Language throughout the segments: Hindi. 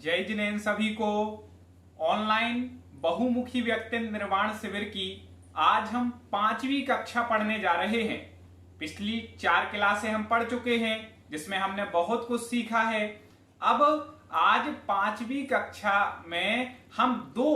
जय जिनेन सभी को। ऑनलाइन बहुमुखी व्यक्तित्व निर्माण शिविर की आज हम 5वीं कक्षा पढ़ने जा रहे हैं। पिछली 4 क्लासें हम पढ़ चुके हैं जिसमें हमने बहुत कुछ सीखा है। अब आज 5वीं कक्षा में हम 2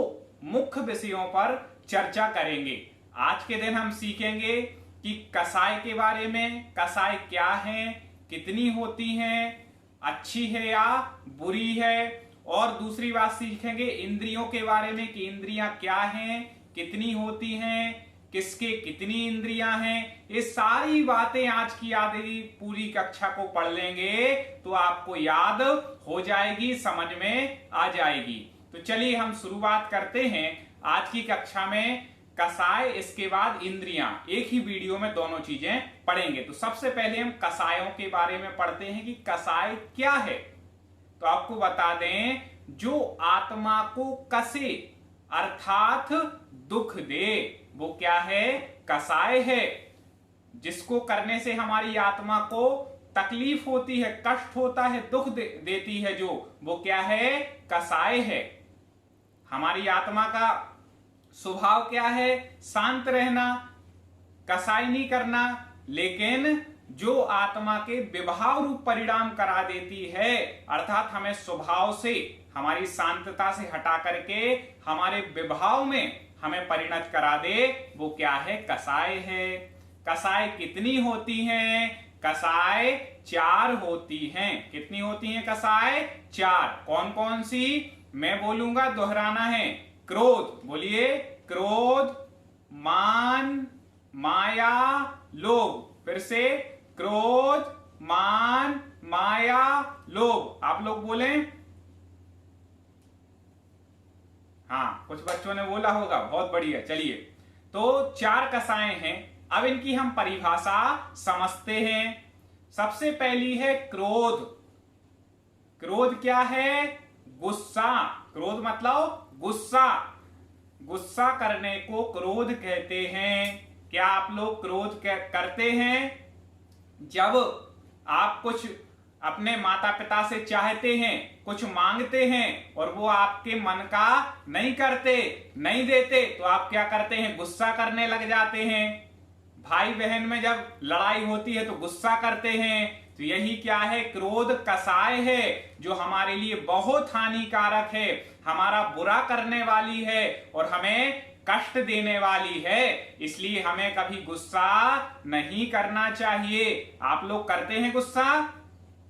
मुख्य विषयों पर चर्चा करेंगे। आज के दिन हम सीखेंगे कि कसाय के बारे में, कसाय क्या है, कितनी होती हैं, अच्छी है या बुरी है, और दूसरी बात सीखेंगे इंद्रियों के बारे में कि इंद्रियां क्या हैं, कितनी होती हैं, किसके कितनी इंद्रियां हैं। ये सारी बातें आज की आधी पूरी कक्षा को पढ़ लेंगे तो आपको याद हो जाएगी, समझ में आ जाएगी। तो चलिए हम शुरुआत करते हैं आज की कक्षा में। कसाय, इसके बाद इंद्रियां, एक ही वीडियो में दोनों चीजें पढ़ेंगे। तो सबसे पहले हम कसायों के बारे में पढ़ते हैं कि कसाय क्या है। तो आपको बता दें, जो आत्मा को कसे अर्थात दुख दे वो क्या है? कसाय है। जिसको करने से हमारी आत्मा को तकलीफ होती है, कष्ट होता है, दुख देती है जो, वो क्या है? कसाय है। हमारी आत्मा का स्वभाव क्या है? शांत रहना, कसाई नहीं करना। लेकिन जो आत्मा के विभाव रूप परिणाम करा देती है, अर्थात हमें स्वभाव से, हमारी शांतता से हटा करके हमारे विभाव में हमें परिणत करा दे, वो क्या है? कसाय है। कसाय कितनी होती हैं? कसाय 4 होती हैं। कितनी होती हैं कसाय? 4। कौन कौन सी? मैं बोलूंगा, दोहराना है। क्रोध, बोलिए। क्रोध, मान, माया, लोभ। फिर से, क्रोध, मान, माया, लोभ। आप लोग बोलें। हाँ, कुछ बच्चों ने बोला होगा, बहुत बढ़िया। चलिए, तो 4 कसाएं हैं। अब इनकी हम परिभाषा समझते हैं। सबसे पहली है क्रोध। क्रोध क्या है? गुस्सा। क्रोध मतलब गुस्सा। गुस्सा करने को क्रोध कहते हैं। क्या आप लोग क्रोध करते हैं? जब आप कुछ अपने माता पिता से चाहते हैं, कुछ मांगते हैं और वो आपके मन का नहीं करते, नहीं देते, तो आप क्या करते हैं? गुस्सा करने लग जाते हैं। भाई बहन में जब लड़ाई होती है तो गुस्सा करते हैं। तो यही क्या है? क्रोध कसाय है, जो हमारे लिए बहुत हानिकारक है, हमारा बुरा करने वाली है और हमें कष्ट देने वाली है। इसलिए हमें कभी गुस्सा नहीं करना चाहिए। आप लोग करते हैं गुस्सा?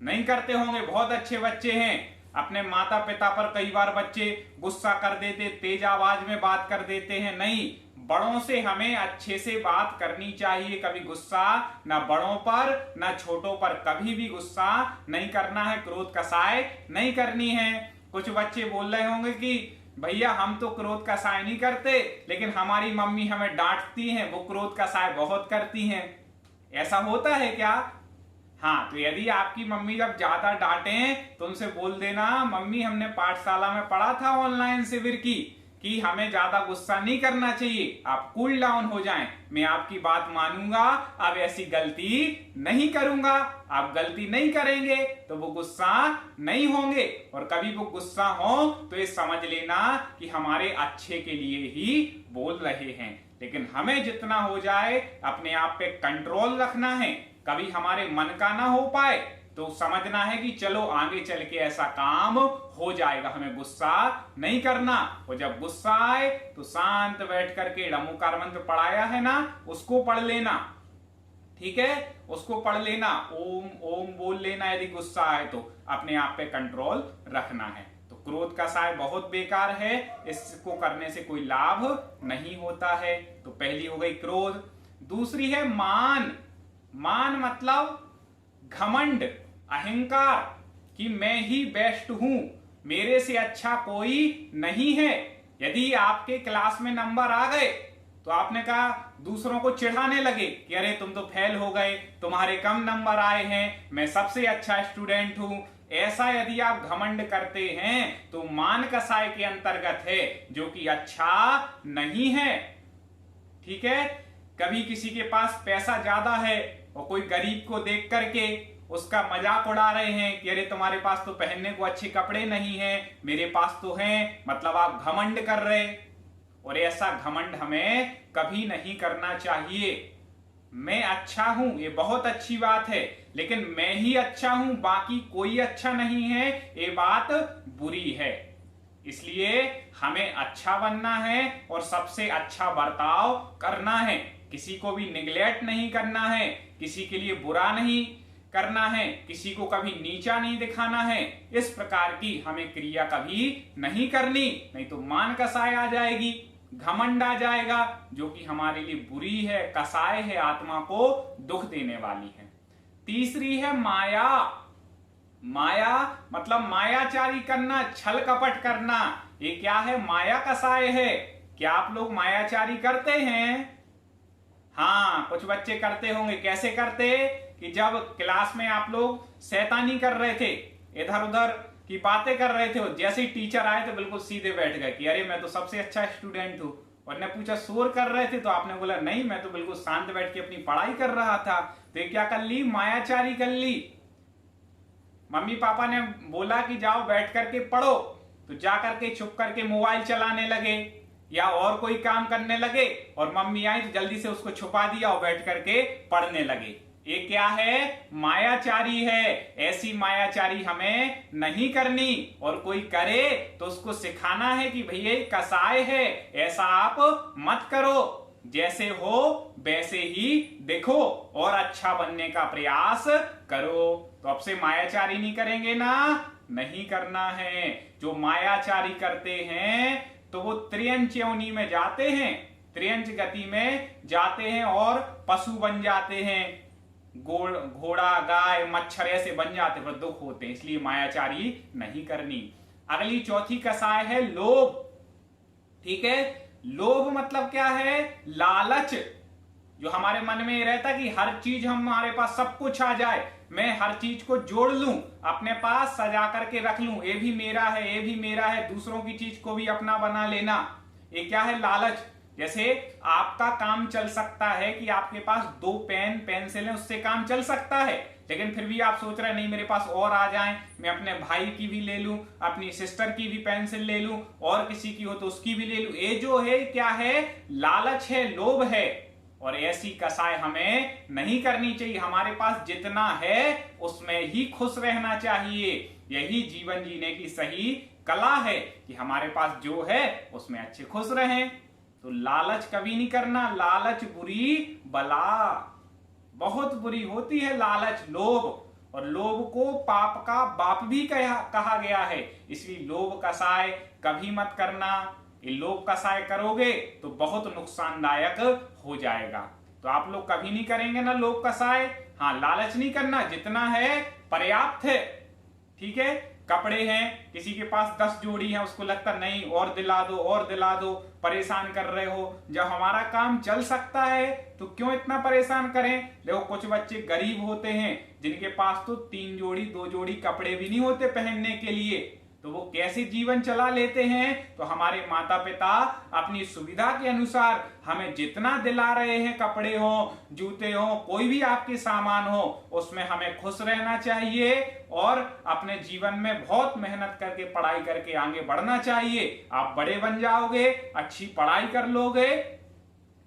नहीं करते होंगे, बहुत अच्छे बच्चे हैं। अपने माता पिता पर कई बार बच्चे गुस्सा कर देते, तेज आवाज में बात कर देते हैं। नहीं, बड़ों से हमें अच्छे से बात करनी चाहिए। कभी गुस्सा ना बड़ों पर ना छोटों पर, कभी भी गुस्सा नहीं करना है। क्रोध कसाय नहीं करनी है। कुछ बच्चे बोल रहे होंगे कि भैया हम तो क्रोध कसाय नहीं करते, लेकिन हमारी मम्मी हमें डांटती हैं, वो क्रोध कसाय बहुत करती हैं। ऐसा होता है क्या? हाँ, तो यदि आपकी मम्मी जब ज्यादा डांटे तो उनसे बोल देना, मम्मी हमने पाठशाला में पढ़ा था ऑनलाइन शिविर की कि हमें ज्यादा गुस्सा नहीं करना चाहिए, आप कूल डाउन हो जाएं, मैं आपकी बात मानूंगा, अब ऐसी गलती नहीं करूंगा। आप गलती नहीं करेंगे तो वो गुस्सा नहीं होंगे, और कभी वो गुस्सा हो तो ये समझ लेना कि हमारे अच्छे के लिए ही बोल रहे हैं। लेकिन हमें जितना हो जाए अपने आप पे कंट्रोल रखना है। कभी हमारे मन का ना हो पाए तो समझना है कि चलो आगे चल के ऐसा काम हो जाएगा, हमें गुस्सा नहीं करना। और जब गुस्सा आए तो शांत बैठ करके ड़मोकार मंत्र पढ़ाया है ना, उसको पढ़ लेना। ठीक है, उसको पढ़ लेना, ओम ओम बोल लेना। यदि गुस्सा आए तो अपने आप पे कंट्रोल रखना है। तो क्रोध कसाय बहुत बेकार है, इसको करने से कोई लाभ नहीं होता है। तो पहली हो गई क्रोध। दूसरी है मान। मान मतलब घमंड, अहंकार, कि मैं ही बेस्ट हूं, मेरे से अच्छा कोई नहीं है। यदि आपके क्लास में नंबर आ गए तो आपने कहा, दूसरों को चिढ़ाने लगे कि अरे तुम तो फेल हो गए, तुम्हारे कम नंबर आए हैं, मैं सबसे अच्छा स्टूडेंट हूं। ऐसा यदि आप घमंड करते हैं तो मान कसाय के अंतर्गत है, जो कि अच्छा नहीं है। ठीक है, कभी किसी के पास पैसा ज्यादा है और कोई गरीब को देख करके उसका मजाक उड़ा रहे हैं कि अरे तुम्हारे पास तो पहनने को अच्छे कपड़े नहीं हैं, मेरे पास तो हैं, मतलब आप घमंड कर रहे। और ऐसा घमंड हमें कभी नहीं करना चाहिए। मैं अच्छा हूं, ये बहुत अच्छी बात है, लेकिन मैं ही अच्छा हूं, बाकी कोई अच्छा नहीं है, ये बात बुरी है। इसलिए हमें अच्छा बनना है और सबसे अच्छा बर्ताव करना है। किसी को भी निग्लेक्ट नहीं करना है, किसी के लिए बुरा नहीं करना है, किसी को कभी नीचा नहीं दिखाना है। इस प्रकार की हमें क्रिया कभी नहीं करनी, नहीं तो मान कसाय आ जाएगी, घमंड आ जाएगा, जो कि हमारे लिए बुरी है, कसाय है, आत्मा को दुख देने वाली है। तीसरी है माया। माया मतलब मायाचारी करना, छल कपट करना। ये क्या है? माया कसाय है। क्या आप लोग मायाचारी करते हैं? हाँ, कुछ बच्चे करते होंगे। कैसे करते? कि जब क्लास में आप लोग शैतानी कर रहे थे, इधर उधर की बातें कर रहे थे, जैसे ही टीचर आए तो बिल्कुल सीधे बैठ गए कि अरे मैं तो सबसे अच्छा स्टूडेंट हूं। और ने पूछा शोर कर रहे थे, तो आपने बोला नहीं, मैं तो बिल्कुल शांत बैठ के अपनी पढ़ाई कर रहा था। तो ये क्या कर ली? मायाचारी कर ली। मम्मी पापा ने बोला कि जाओ बैठ करके पढ़ो, तो जा करके चुप करके मोबाइल चलाने लगे या और कोई काम करने लगे, और मम्मी आई तो जल्दी से उसको छुपा दिया और बैठ करके पढ़ने लगे। ये क्या है? मायाचारी है। ऐसी मायाचारी हमें नहीं करनी, और कोई करे तो उसको सिखाना है कि भैया कसाय है, ऐसा आप मत करो, जैसे हो वैसे ही देखो और अच्छा बनने का प्रयास करो। तो अब से मायाचारी नहीं करेंगे ना? नहीं करना है। जो मायाचारी करते हैं तो वो त्रियंच योनि में जाते हैं, त्रियंच गति में जाते हैं और पशु बन जाते हैं। घोड़ा, गाय, मच्छर ऐसे बन जाते पर दुख होते हैं। इसलिए मायाचारी नहीं करनी। अगली चौथी कसाय है लोभ। ठीक है, लोभ मतलब क्या है? लालच। जो हमारे मन में रहता है कि हर चीज हमारे पास सब कुछ आ जाए, मैं हर चीज को जोड़ लूं, अपने पास सजा करके रख लूं, ये भी मेरा है, ये भी मेरा है, दूसरों की चीज को भी अपना बना लेना। ये क्या है? लालच। जैसे आपका काम चल सकता है कि आपके पास 2 पेन पेंसिल है, उससे काम चल सकता है, लेकिन फिर भी आप सोच रहे हैं नहीं मेरे पास और आ जाएं, मैं अपने भाई की भी ले लूं, अपनी सिस्टर की भी पेंसिल ले लूं, और किसी की हो तो उसकी भी ले लूं। ये जो है क्या है? लालच है, लोभ है। और ऐसी कसाय हमें नहीं करनी चाहिए। हमारे पास जितना है उसमें ही खुश रहना चाहिए। यही जीवन जीने की सही कला है कि हमारे पास जो है उसमें अच्छे खुश रहें। तो लालच कभी नहीं करना। लालच बुरी बला, बहुत बुरी होती है लालच, लोभ। और लोभ को पाप का बाप भी कहा गया है। इसलिए लोभ कसाय कभी मत करना। ये लोभ कसाय करोगे तो बहुत नुकसानदायक हो जाएगा। तो आप लोग कभी नहीं करेंगे ना लोभ कसाय। हाँ, लालच नहीं करना, जितना है पर्याप्त है। ठीक है, कपड़े हैं, किसी के पास 10 जोड़ी है, उसको लगता नहीं और दिला दो और दिला दो, परेशान कर रहे हो। जब हमारा काम चल सकता है तो क्यों इतना परेशान करें? देखो कुछ बच्चे गरीब होते हैं जिनके पास तो 3 जोड़ी 2 जोड़ी कपड़े भी नहीं होते पहनने के लिए, तो वो कैसे जीवन चला लेते हैं? तो हमारे माता पिता अपनी सुविधा के अनुसार हमें जितना दिला रहे हैं, कपड़े हो, जूते हो, कोई भी आपके सामान हो, उसमें हमें खुश रहना चाहिए और अपने जीवन में बहुत मेहनत करके पढ़ाई करके आगे बढ़ना चाहिए। आप बड़े बन जाओगे, अच्छी पढ़ाई कर लोगे,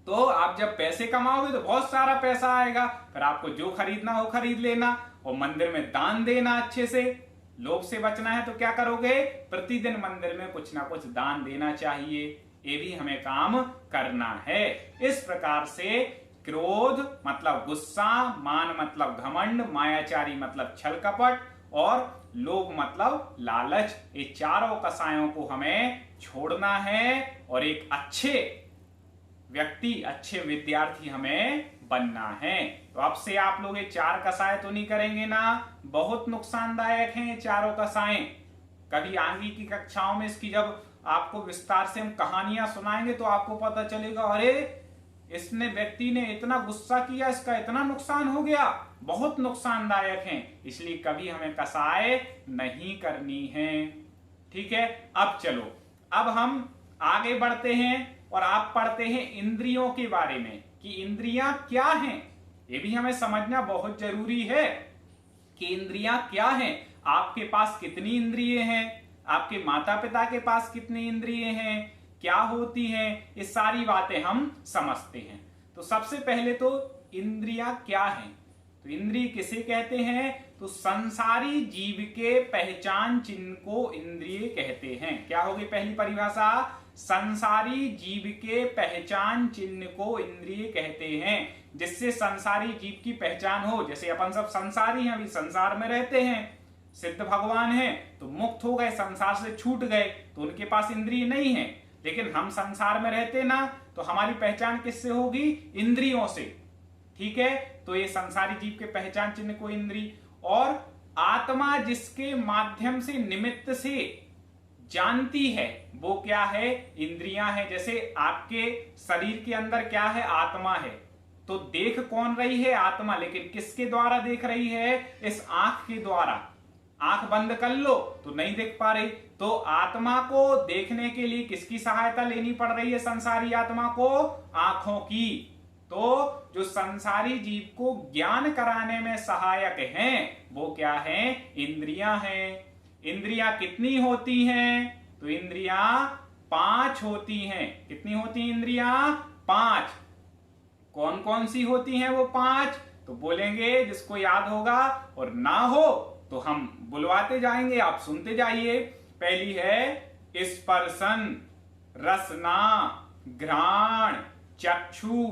तो आप जब पैसे कमाओगे तो बहुत सारा पैसा आएगा, फिर आपको जो खरीदना हो खरीद लेना, और मंदिर में दान देना अच्छे से। लोभ से बचना है तो क्या करोगे? प्रतिदिन मंदिर में कुछ ना कुछ दान देना चाहिए। ये भी हमें काम करना है। इस प्रकार से क्रोध मतलब गुस्सा, मान मतलब घमंड, मायाचारी मतलब छल कपट, और लोभ मतलब लालच, ये चारों कसायों को हमें छोड़ना है और एक अच्छे व्यक्ति, अच्छे विद्यार्थी हमें बनना है। तो अब से आप लोग ये 4 कसाय तो नहीं करेंगे ना? बहुत नुकसानदायक हैं ये चारों कसाएं। कभी आगे की कक्षाओं में इसकी जब आपको विस्तार से हम कहानियां सुनाएंगे तो आपको पता चलेगा, अरे इसने व्यक्ति ने इतना गुस्सा किया, इसका इतना नुकसान हो गया। बहुत नुकसानदायक हैं, इसलिए कभी हमें कसाय नहीं करनी है। ठीक है, अब चलो, अब हम आगे बढ़ते हैं और आप पढ़ते हैं इंद्रियों के बारे में कि इंद्रियां क्या हैं। ये भी हमें समझना बहुत जरूरी है कि इंद्रियां क्या हैं, आपके पास कितनी इंद्रिय हैं, आपके माता पिता के पास कितनी इंद्रिय हैं, क्या होती हैं, ये सारी बातें हम समझते हैं। तो सबसे पहले तो इंद्रियां क्या हैं, तो इंद्रिय किसे कहते हैं, तो संसारी जीव के पहचान चिन्ह को इंद्रिय कहते हैं। क्या होगी पहली परिभाषा, संसारी जीव के पहचान चिन्ह को इंद्रिय कहते हैं, जिससे संसारी जीव की पहचान हो। जैसे अपन सब संसारी हैं, अभी संसार में रहते हैं, सिद्ध भगवान हैं तो मुक्त हो गए, संसार से छूट गए, तो उनके पास इंद्रिय नहीं है। लेकिन हम संसार में रहते ना, तो हमारी पहचान किससे होगी, इंद्रियों से। ठीक है, तो ये संसारी जीव के पहचान चिन्ह को इंद्रिय, और आत्मा जिसके माध्यम से निमित्त से जानती है वो क्या है, इंद्रियां है। जैसे आपके शरीर के अंदर क्या है, आत्मा है, तो देख कौन रही है, आत्मा, लेकिन किसके द्वारा देख रही है, इस आंख के द्वारा। आंख बंद कर लो तो नहीं देख पा रही, तो आत्मा को देखने के लिए किसकी सहायता लेनी पड़ रही है, संसारी आत्मा को, आंखों की। तो जो संसारी जीव को ज्ञान कराने में सहायक हैं वो क्या है, इंद्रियां हैं। इंद्रियां कितनी होती हैं, तो इंद्रियां 5 होती हैं। कितनी होती हैं इंद्रियां, 5। कौन कौन सी होती हैं वो 5, तो बोलेंगे जिसको याद होगा, और ना हो तो हम बुलवाते जाएंगे, आप सुनते जाइए। पहली है स्पर्शन, रसना, घ्राण, चक्षु,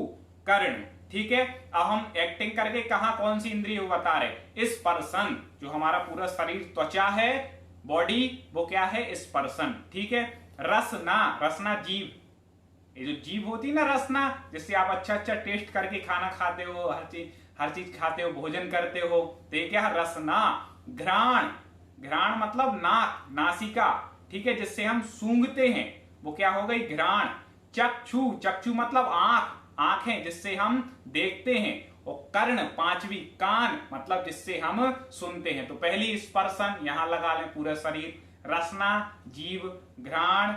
कर्ण। ठीक है, अब हम एक्टिंग करके कहा कौन सी इंद्रिय वो बता रहे, स्पर्शन, जो हमारा पूरा शरीर, त्वचा है, बॉडी, वो क्या है, स्पर्शन। ठीक है, रसना, रसना जीव, ये जो जीव होती है ना रसना, जिससे आप अच्छा अच्छा टेस्ट करके खाना खाते हो, हर चीज खाते हो, भोजन करते हो, तो ये क्या है, रसना। घ्राण, घ्राण मतलब नाक, नासिका, ठीक है, जिससे हम सूंघते हैं, वो क्या हो गई, घ्राण। चक्षु, चक्षु मतलब आंख, आंखें जिससे हम देखते हैं। और कर्ण, 5वीं, कान मतलब जिससे हम सुनते हैं। तो पहली स्पर्शन यहां लगा लें, पूरा शरीर, रसना जीव, घ्राण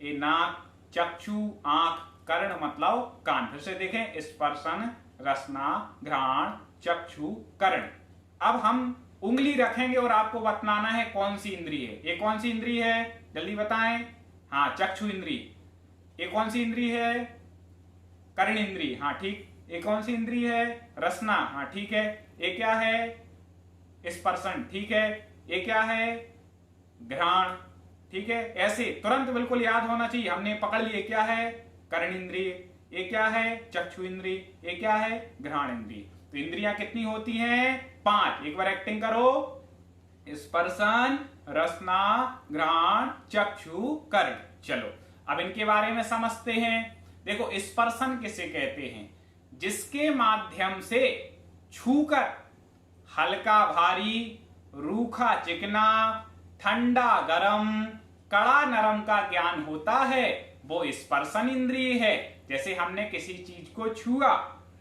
ये नाक, चक्षु आंख, कर्ण मतलब कान। फिर से देखें, स्पर्शन, रसना, घ्राण, चक्षु, कर्ण। अब हम उंगली रखेंगे और आपको बतलाना है कौन सी इंद्रिय है। ये कौन सी इंद्रिय है, जल्दी बताएं। हाँ, चक्षु इंद्रिय। ये कौन सी इंद्रिय है, कर्ण इंद्रिय। हाँ ठीक। ये कौन सी इंद्रिय है, रसना। हाँ ठीक है। ये क्या है, स्पर्शन। ठीक है। ये क्या है, घ्राण। ठीक है, ऐसे तुरंत बिल्कुल याद होना चाहिए, हमने पकड़ लिए। क्या है, कर्ण इंद्रिय। ये क्या है, चक्षु इंद्रिय। ये क्या है, घ्राण इंद्रिय। तो इंद्रियां कितनी होती हैं, 5। एक बार एक्टिंग करो, स्पर्शन, रसना, घ्राण, चक्षु, कर्ण। चलो अब इनके बारे में समझते हैं। देखो, स्पर्शन किसे कहते हैं, जिसके माध्यम से छूकर हल्का भारी, रूखा चिकना, ठंडा गरम, कड़ा नरम का ज्ञान होता है, वो स्पर्शन इंद्रिय है। जैसे हमने किसी चीज को छुआ,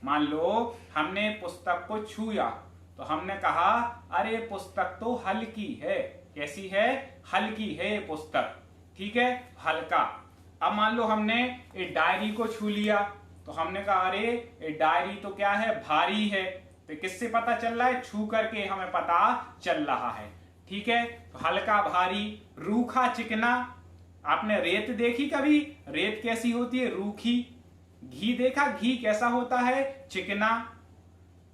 मान लो हमने पुस्तक को छुआ, तो हमने कहा अरे पुस्तक तो हल्की है। कैसी है, हल्की है पुस्तक। ठीक है, हल्का। अब मान लो हमने एक डायरी को छू लिया, तो हमने कहा अरे ये डायरी तो क्या है, भारी है। तो किससे पता चल रहा है, छू करके हमें पता चल रहा है। ठीक है, तो हल्का भारी, रूखा चिकना। आपने रेत देखी कभी, रेत कैसी होती है, रूखी। घी देखा, घी कैसा होता है, चिकना।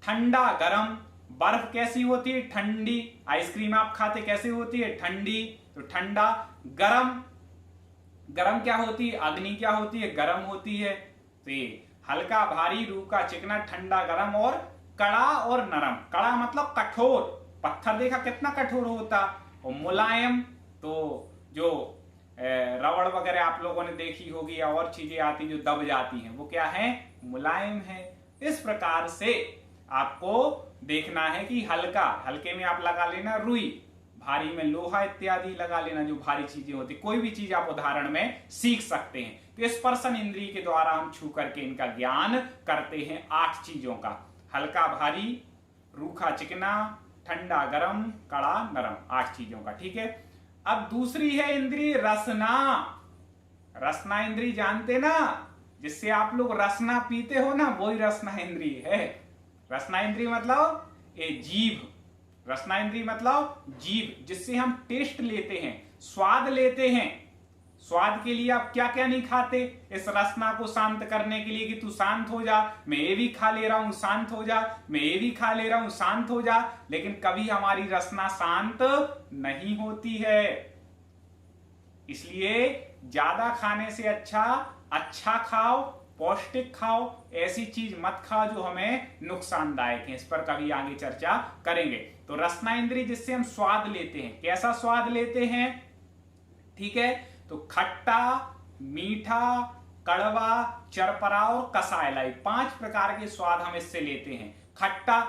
ठंडा गरम, बर्फ कैसी होती है, ठंडी। आइसक्रीम आप खाते कैसे होती है, ठंडी। तो ठंडा। गरम, गरम क्या होती है, अग्नि क्या होती है, गरम होती है। तो ये हल्का भारी, रूखा चिकना, ठंडा गरम, और कड़ा और नरम। कड़ा मतलब कठोर, पत्थर देखा कितना कठोर होता, और मुलायम तो जो रबड़ वगैरह आप लोगों ने देखी होगी, या और चीजें आती जो दब जाती हैं, वो क्या है, मुलायम है। इस प्रकार से आपको देखना है कि हल्का, हल्के में आप लगा लेना रुई, भारी में लोहा इत्यादि लगा लेना, जो भारी चीजें होती। कोई भी चीज आप उदाहरण में सीख सकते हैं। तो स्पर्शन इंद्रिय के द्वारा हम छू करके इनका ज्ञान करते हैं। 8 चीजों का, हल्का भारी, रूखा चिकना, ठंडा गरम, कड़ा नरम, 8 चीजों का। ठीक है, अब दूसरी है इंद्रिय रसना। रसना इंद्रिय जानते ना, जिससे आप लोग रसना पीते हो ना, वही रसना इंद्रिय है। रसना इंद्रिय मतलब ये जीभ, रसना इंद्री मतलब जीभ, जिससे हम टेस्ट लेते हैं, स्वाद लेते हैं। स्वाद के लिए आप क्या क्या नहीं खाते इस रसना को शांत करने के लिए कि तू शांत हो जा, मैं ये भी खा ले रहा हूं शांत हो जा, मैं ये भी खा ले रहा हूं शांत हो जा, लेकिन कभी हमारी रसना शांत नहीं होती है। इसलिए ज्यादा खाने से अच्छा खाओ, पौष्टिक खाओ, ऐसी चीज मत खाओ जो हमें नुकसानदायक है। इस पर कभी आगे चर्चा करेंगे। तो रसना इंद्री जिससे हम स्वाद लेते हैं, कैसा स्वाद लेते हैं, ठीक है, तो खट्टा, मीठा, कड़वा, चरपरा और कसायला, 5 प्रकार के स्वाद हम इससे लेते हैं। खट्टा,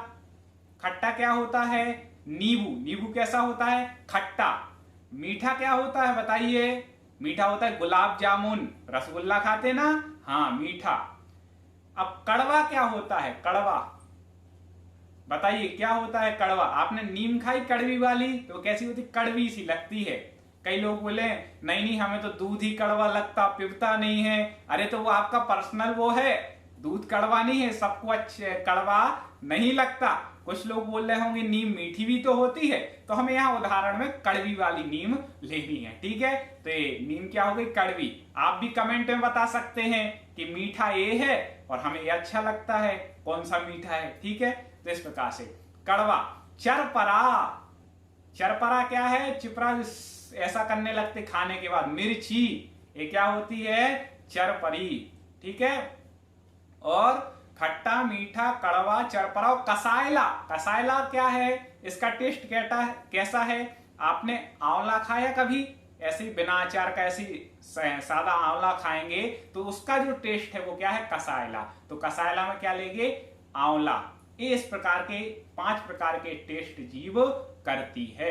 खट्टा क्या होता है, नींबू, नींबू कैसा होता है, खट्टा। मीठा क्या होता है बताइए, मीठा होता है गुलाब जामुन, रसगुल्ला खाते ना, हाँ मीठा। अब कड़वा क्या होता है, कड़वा बताइए क्या होता है कड़वा। आपने नीम खाई कड़वी वाली, तो कैसी होती, कड़वी सी लगती है। कई लोग बोले नहीं नहीं हमें तो दूध ही कड़वा लगता, पिबता नहीं है। अरे तो वो आपका पर्सनल वो है, दूध कड़वा नहीं है, सबको कड़वा नहीं लगता। कुछ लोग बोल रहे होंगे नीम मीठी भी तो होती है, तो हमें यहाँ उदाहरण में कड़वी वाली नीम लेनी है, ठीक है। तो ये नीम क्या हो गई, कड़वी। आप भी कमेंट में बता सकते हैं कि मीठा ये है और हमें ये अच्छा लगता है, कौन सा मीठा है, ठीक है। तो इस प्रकार से कड़वा। चरपरा, चरपरा क्या है, चिपरा ऐसा करने लगते खाने के बाद। मिर्ची, ये क्या होती है, चरपरी, ठीक है। और खट्टा, मीठा, कड़वा, चरपरा और कसायला। कसायला क्या है, इसका टेस्ट कैसा है। आपने आंवला खाया कभी, ऐसे बिना अचार का, ऐसी सादा आंवला खाएंगे तो उसका जो टेस्ट है वो क्या है, कसायला। तो कसायला में क्या लेंगे, आंवला। इस प्रकार के 5 प्रकार के टेस्ट जीभ करती है,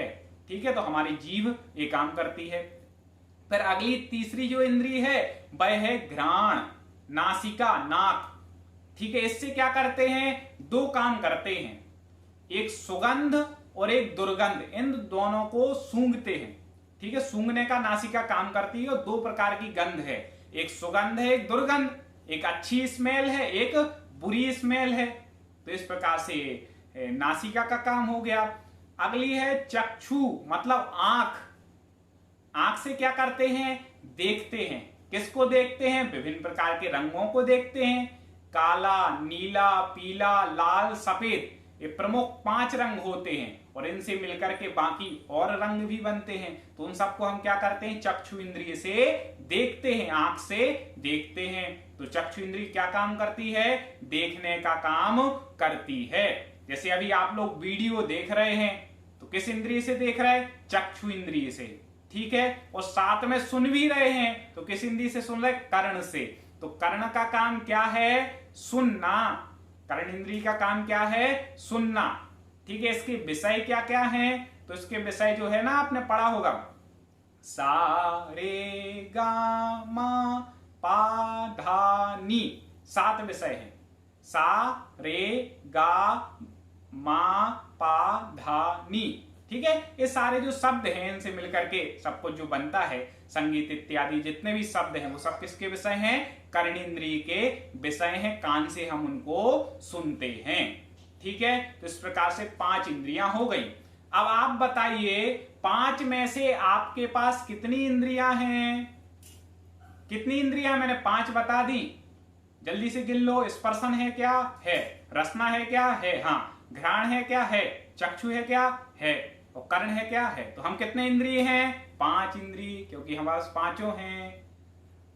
ठीक है। तो हमारी जीभ ये काम करती है। फिर अगली तीसरी जो इंद्री है वह है घ्राण, नासिका, नाक, ठीक है। इससे क्या करते हैं, 2 काम करते हैं, एक सुगंध और एक दुर्गंध, इन दोनों को सूंघते हैं, ठीक है। सूंघने का नासिका काम करती है और 2 प्रकार की गंध है, एक सुगंध है एक दुर्गंध, एक अच्छी स्मेल है एक बुरी स्मेल है। तो इस प्रकार से नासिका का काम हो गया। अगली है चक्षु, मतलब आंख। आंख से क्या करते हैं, देखते हैं। किसको देखते हैं, विभिन्न प्रकार के रंगों को देखते हैं। काला, नीला, पीला, लाल, सफेद, ये प्रमुख 5 रंग होते हैं और इनसे मिलकर के बाकी और रंग भी बनते हैं। तो उन सबको हम क्या करते हैं, चक्षु इंद्रिय से देखते हैं, आंख से देखते हैं। तो चक्षु इंद्रिय क्या काम करती है, देखने का काम करती है। जैसे अभी आप लोग वीडियो देख रहे हैं तो किस इंद्रिय से देख रहे हैं, चक्षु इंद्रिय से, ठीक है। और साथ में सुन भी रहे हैं तो किस इंद्रिय से सुन रहे, कर्ण से। तो कर्ण का काम क्या है, सुनना। कर्ण इंद्रिय का काम क्या है, सुनना, ठीक है। इसके विषय क्या क्या है, तो इसके विषय जो है ना आपने पढ़ा होगा, सा रे गा मा पा धा नी, 7 विषय हैं। सा रे गा मा पा धा नी, ठीक है। ये सारे जो शब्द हैं इनसे मिलकर के सब कुछ जो बनता है, संगीत इत्यादि जितने भी शब्द हैं वो सब किसके विषय हैं, कर्णेंद्रिय के विषय हैं। कान से हम उनको सुनते हैं, ठीक है। तो इस प्रकार से 5 इंद्रियां हो गई। अब आप बताइए 5 में से आपके पास कितनी इंद्रियां हैं, कितनी इंद्रियां, मैंने 5 बता दी, जल्दी से गिन लो। स्पर्शन है क्या, है। रसना है क्या, है, हाँ। घ्राण है क्या, है। चक्षु है क्या, है। और कर्ण है क्या, है। तो हम कितने इंद्रिय हैं, 5 इंद्रिय, क्योंकि हमारे पास 5 हैं।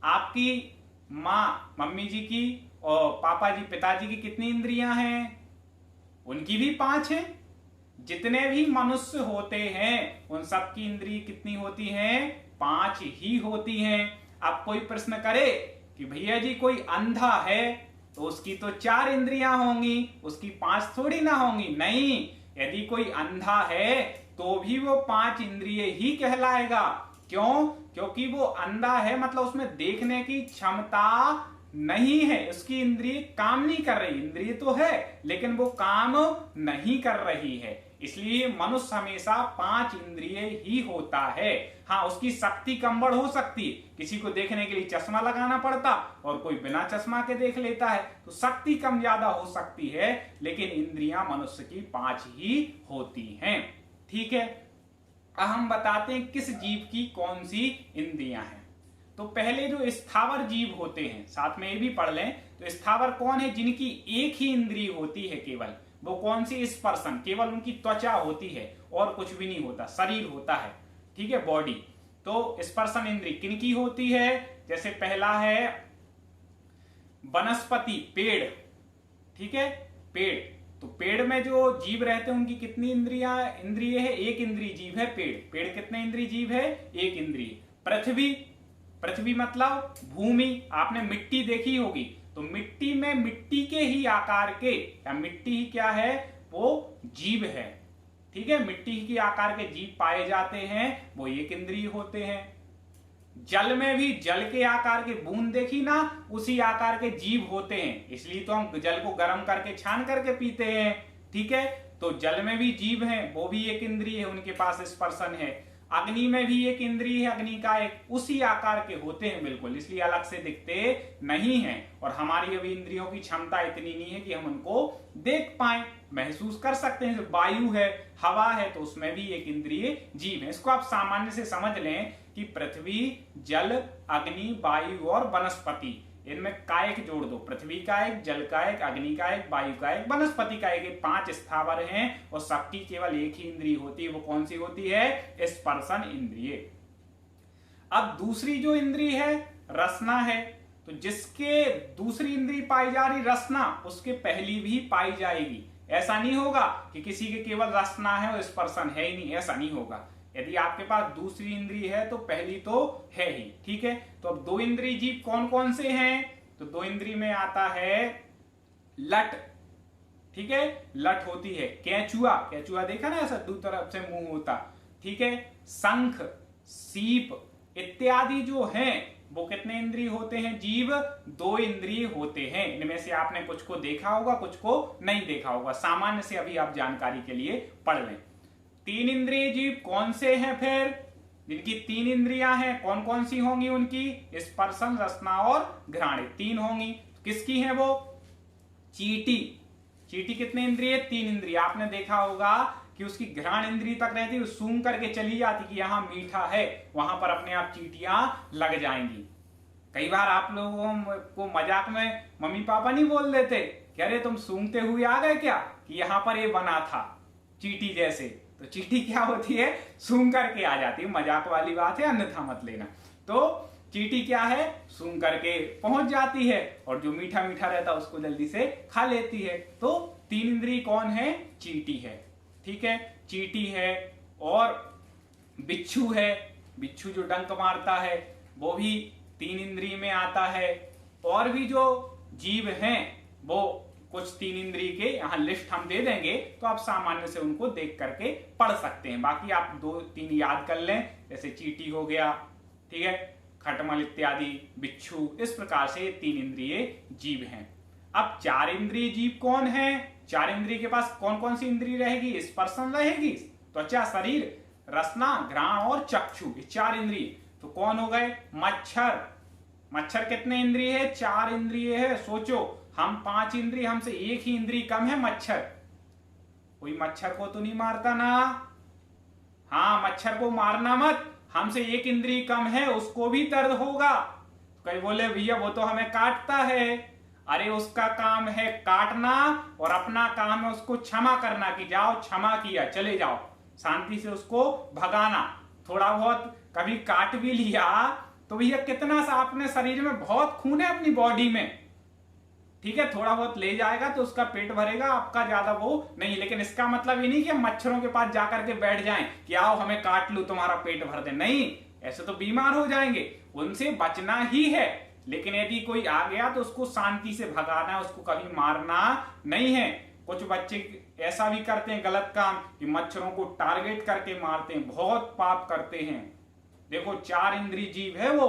आपकी माँ, मम्मी जी की और पापा जी, पिताजी की कितनी इंद्रियां हैं, उनकी भी 5 हैं। जितने भी मनुष्य होते हैं उन सबकी इंद्रिय कितनी होती हैं, 5 ही होती हैं। अब कोई प्रश्न करे कि भैया जी कोई अंधा है तो उसकी तो 4 इंद्रियां होंगी, उसकी 5 थोड़ी ना होंगी। नहीं, यदि कोई अंधा है तो भी वो 5 इंद्रिय ही कहलाएगा। क्यों, क्योंकि वो अंधा है, मतलब उसमें देखने की क्षमता नहीं है, उसकी इंद्रिय काम नहीं कर रही। इंद्रिय तो है लेकिन वो काम नहीं कर रही है, इसलिए मनुष्य हमेशा 5 इंद्रिय ही होता है। हाँ, उसकी शक्ति कम बढ़ हो सकती है, किसी को देखने के लिए चश्मा लगाना पड़ता और कोई बिना चश्मा के देख लेता है, तो शक्ति कम ज्यादा हो सकती है, लेकिन इंद्रियां मनुष्य की 5 ही होती हैं। ठीक है, अब हम बताते हैं किस जीव की कौन सी इंद्रियां हैं। तो पहले जो स्थावर जीव होते हैं, साथ में ये भी पढ़ लें, तो स्थावर कौन है? जिनकी एक ही इंद्रिय होती है केवल, वो कौन सी? स्पर्शन, केवल उनकी त्वचा होती है और कुछ भी नहीं होता, शरीर होता है, ठीक है, बॉडी। तो स्पर्शन इंद्रिय किनकी होती है? जैसे पहला है वनस्पति, पेड़, ठीक है, पेड़। तो पेड़ में जो जीव रहते हैं उनकी कितनी इंद्रिय है? एक इंद्रिय जीव है पेड़। पेड़ कितने इंद्रिय जीव है? एक इंद्रिय। पृथ्वी, पृथ्वी मतलब भूमि, आपने मिट्टी देखी होगी, तो मिट्टी में मिट्टी के ही आकार के, या मिट्टी ही क्या है? वो जीव है, ठीक है, मिट्टी के आकार के जीव पाए जाते हैं, वो एक इंद्रिय होते हैं। जल में भी जल के आकार के बूंद देखी ना, उसी आकार के जीव होते हैं, इसलिए तो हम जल को गर्म करके छान करके पीते हैं, ठीक है। तो जल में भी जीव हैं, वो भी एक इंद्रिय है, उनके पास स्पर्शन है। अग्नि में भी एक इंद्रिय है, अग्नि का एक उसी आकार के होते हैं बिल्कुल, इसलिए अलग से दिखते नहीं हैं। और हमारी अभी इंद्रियों की क्षमता इतनी नहीं है कि हम उनको देख पाए, महसूस कर सकते हैं। जो वायु है, हवा है, तो उसमें भी एक इंद्रिय जीव है। इसको आप सामान्य से समझ लें कि पृथ्वी, जल, अग्नि, वायु और वनस्पति, इनमें का एक जोड़ दो, पृथ्वी का एक, जल का एक, अग्नि का एक, वायु का एक, वनस्पति का एक, 5 स्थावर हैं और सबकी केवल एक ही इंद्रिय होती है। वो कौन सी होती है? स्पर्शन इंद्रिय। अब दूसरी जो इंद्रिय है रसना है, तो जिसके दूसरी इंद्रिय पाई जा रही रसना, उसके पहली भी पाई जाएगी। ऐसा नहीं होगा कि किसी के केवल रसना है और स्पर्शन है ही नहीं, ऐसा नहीं होगा। यदि आपके पास दूसरी इंद्रिय है तो पहली तो है ही, ठीक है। तो अब 2 इंद्रिय जीव कौन कौन से हैं? तो 2 इंद्रिय में आता है लट, ठीक है, लट होती है। केंचुआ, केंचुआ देखा ना, ऐसा दो तरफ से मुंह होता, ठीक है। शंख, सीप इत्यादि जो हैं वो कितने इंद्रिय होते हैं? जीव 2 इंद्रिय होते हैं। इनमें से आपने कुछ को देखा होगा, कुछ को नहीं देखा होगा, सामान्य से अभी आप जानकारी के लिए पढ़ लें। 3 इंद्रिय जीव कौन से हैं फिर? जिनकी 3 इंद्रियां हैं, कौन कौन सी होंगी उनकी? स्पर्शन, रसना और घ्राण, 3 होंगी। किसकी हैं वो? चींटी, चींटी कितने इंद्रिय? 3 इंद्रिय। आपने देखा होगा कि उसकी घ्राण इंद्रिय तक रहती है, सूंघ करके चली जाती कि यहां मीठा है, वहां पर अपने आप चींटियां लग जाएंगी। कई बार आप लोगों को मजाक में मम्मी पापा नहीं बोल देते कि अरे तुम सूंघते हुए आ गए क्या, कि यहां पर ये बना था चींटी जैसे। तो चींटी क्या होती है? सूंघ करके आ जाती है, मजाक वाली बात है, अन्यथा मत लेना। तो चींटी क्या है? सूंघ करके पहुंच जाती है और जो मीठा मीठा रहता है उसको जल्दी से खा लेती है। तो 3 इंद्रिय कौन है? चींटी है, ठीक है, चींटी है। और बिच्छू है, बिच्छू जो डंक मारता है वो भी 3 इंद्रिय में आता है। और भी जो जीव हैं वो कुछ 3 इंद्रिय के यहाँ लिस्ट हम दे देंगे, तो आप सामान्य से उनको देख करके पढ़ सकते हैं। बाकी आप 2-3 याद कर लें, जैसे चींटी हो गया, ठीक है, खटमल इत्यादि, बिच्छू, इस प्रकार से 3 इंद्रिय जीव हैं। अब 4 इंद्रिय जीव कौन है? 4 इंद्रिय के पास कौन कौन सी इंद्रिय रहेगी? स्पर्शन रहेगी, त्वचा, शरीर, रसना, घ्राण और चक्षु, ये 4 इंद्रिय। तो कौन हो गए? मच्छर, मच्छर कितने इंद्रिय है? 4 इंद्रिय है। सोचो, हम 5 इंद्रिय, हमसे एक ही इंद्रिय कम है मच्छर। कोई मच्छर को तो नहीं मारता ना? हाँ, मच्छर को मारना मत, हमसे एक इंद्रिय कम है, उसको भी दर्द होगा। कई बोले भैया वो तो हमें काटता है। अरे उसका काम है काटना और अपना काम है उसको क्षमा करना, कि जाओ क्षमा किया, चले जाओ, शांति से उसको भगाना। थोड़ा बहुत कभी काट भी लिया तो भैया कितना सा, अपने शरीर में बहुत खून है अपनी बॉडी में, ठीक है, थोड़ा बहुत ले जाएगा तो उसका पेट भरेगा, आपका ज्यादा वो नहीं। लेकिन इसका मतलब ये नहीं कि हम मच्छरों के पास जाकर के बैठ जाएं कि आओ हमें काट लो तुम्हारा पेट भर दे, नहीं, ऐसे तो बीमार हो जाएंगे, उनसे बचना ही है। लेकिन यदि कोई आ गया तो उसको शांति से भगाना, उसको कभी मारना नहीं है। कुछ बच्चे ऐसा भी करते हैं गलत काम कि मच्छरों को टारगेट करके मारते हैं, बहुत पाप करते हैं। देखो 4 इंद्रिय जीव है वो,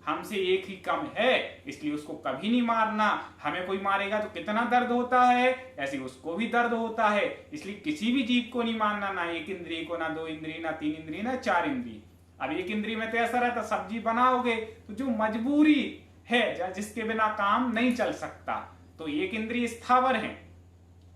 हमसे एक ही कम है, इसलिए उसको कभी नहीं मारना। हमें कोई मारेगा तो कितना दर्द होता है, ऐसे उसको भी दर्द होता है। इसलिए किसी भी जीव को नहीं मारना, ना एक इंद्रिय को, ना दो इंद्रिय, ना तीन इंद्रिय, ना चार इंद्रिय। अब एक इंद्रिय में तो ऐसा रहता, सब्जी बनाओगे तो जो मजबूरी है, जिसके बिना काम नहीं चल सकता, तो एक इंद्रिय स्थावर है,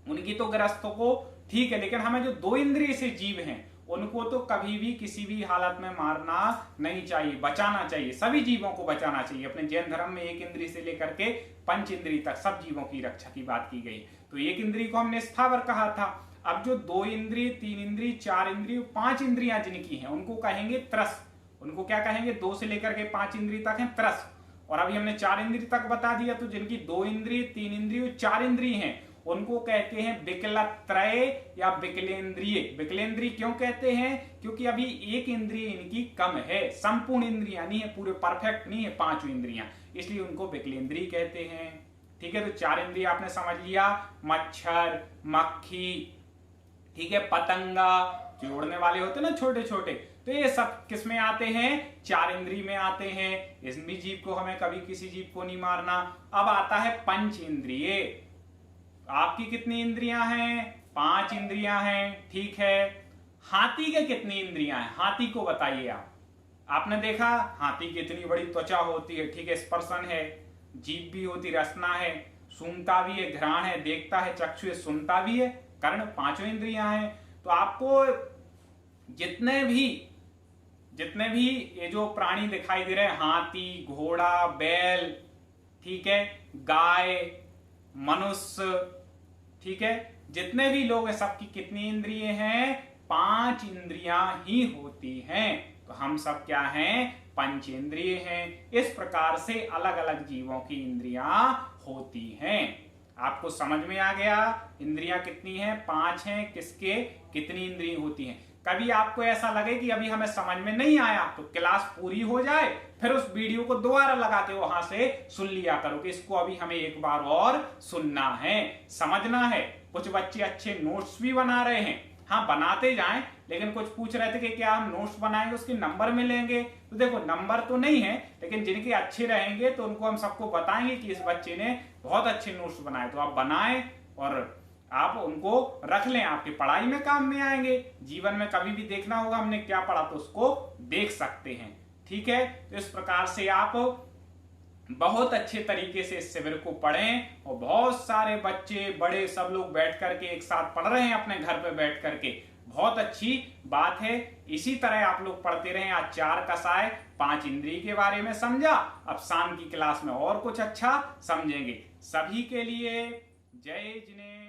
उनकी तो गृहस्थों को ठीक है, लेकिन हमें जो दो इंद्रिय से जीव हैं उनको तो कभी भी किसी भी हालत में मारना नहीं चाहिए, बचाना चाहिए। सभी जीवों को बचाना चाहिए। अपने जैन धर्म में एक इंद्रिय से लेकर के पंच इंद्रिय तक सब जीवों की रक्षा की बात की गई। तो एक इंद्रिय को हमने स्थावर कहा था। अब जो दो इंद्रिय, तीन इंद्रिय, चार इंद्रिय, पांच इंद्रियां जिनकी हैं उनको कहेंगे त्रस। उनको क्या कहेंगे? दो से लेकर के पांच इंद्रिय तक है त्रस। और अभी हमने चार इंद्रिय तक बता दिया, तो जिनकी दो इंद्रिय, तीन इंद्रिय, चार इंद्रिय हैं उनको कहते हैं विकलत्रय या विकलेंद्रिय। विकलेंद्रिय क्यों कहते हैं? क्योंकि अभी एक इंद्रिय इनकी कम है, संपूर्ण इंद्रियां नहीं है, पूरे परफेक्ट नहीं है पांचों इंद्रियां, इसलिए उनको विकलेंद्रिय कहते हैं। ठीक है, तो चार इंद्रिय आपने समझ लिया, मच्छर, मक्खी, ठीक है, पतंगा, जो उड़ने वाले होते हैं ना छोटे छोटे, तो ये सब किस में आते हैं? चार इंद्रिय में आते हैं। इसमें जीव को हमें कभी किसी जीव को नहीं मारना। अब आता है पंच इंद्रिय। आपकी कितनी इंद्रियां हैं? पांच इंद्रियां हैं। ठीक है, हाथी के कितनी इंद्रियां हैं? हाथी को बताइए आप। आपने देखा हाथी की इतनी बड़ी त्वचा होती है, ठीक है, स्पर्शन है, जीभ भी होती, रसना है, सूंघता भी है, घ्राण है, देखता है, चक्षु है, सुनता भी है, कर्ण, पांचों इंद्रियां हैं। तो आपको जितने भी ये जो प्राणी दिखाई दे रहे हैं, हाथी, घोड़ा, बैल, ठीक है, गाय, मनुष्य, ठीक है, जितने भी लोग हैं सबकी कितनी इंद्रिय हैं? पांच इंद्रियां ही होती हैं। तो हम सब क्या हैं? पंचेंद्रिय हैं। इस प्रकार से अलग अलग जीवों की इंद्रियां होती हैं। आपको समझ में आ गया? इंद्रियां कितनी हैं? पांच हैं। किसके कितनी इंद्रिय होती हैं? कभी आपको ऐसा लगे कि अभी हमें समझ में नहीं आया, तो क्लास पूरी हो जाए फिर उस वीडियो को दोबारा लगा के वहां से सुन लिया करो कि इसको अभी हमें एक बार और सुनना है, समझना है। कुछ बच्चे अच्छे नोट्स भी बना रहे हैं, हाँ बनाते जाएं, लेकिन कुछ पूछ रहे थे कि क्या हम नोट्स बनाएंगे उसके नंबर मिलेंगे? तो देखो नंबर तो नहीं है, लेकिन जिनके अच्छे रहेंगे तो उनको हम सबको बताएंगे कि इस बच्चे ने बहुत अच्छे नोट्स बनाए, तो आप बनाएं और आप उनको रख लें, आपकी पढ़ाई में काम में आएंगे। जीवन में कभी भी देखना होगा हमने क्या पढ़ा तो उसको देख सकते हैं। ठीक है, तो इस प्रकार से आप बहुत अच्छे तरीके से इस शिविर को पढ़ें और बहुत सारे बच्चे बड़े सब लोग बैठ करके एक साथ पढ़ रहे हैं अपने घर पे बैठ करके, बहुत अच्छी बात है। इसी तरह आप लोग पढ़ते रहें। आज चार कसाय पांच इंद्रिय के बारे में समझा, अब शाम की क्लास में और कुछ अच्छा समझेंगे। सभी के लिए जय जिनेन्द्र।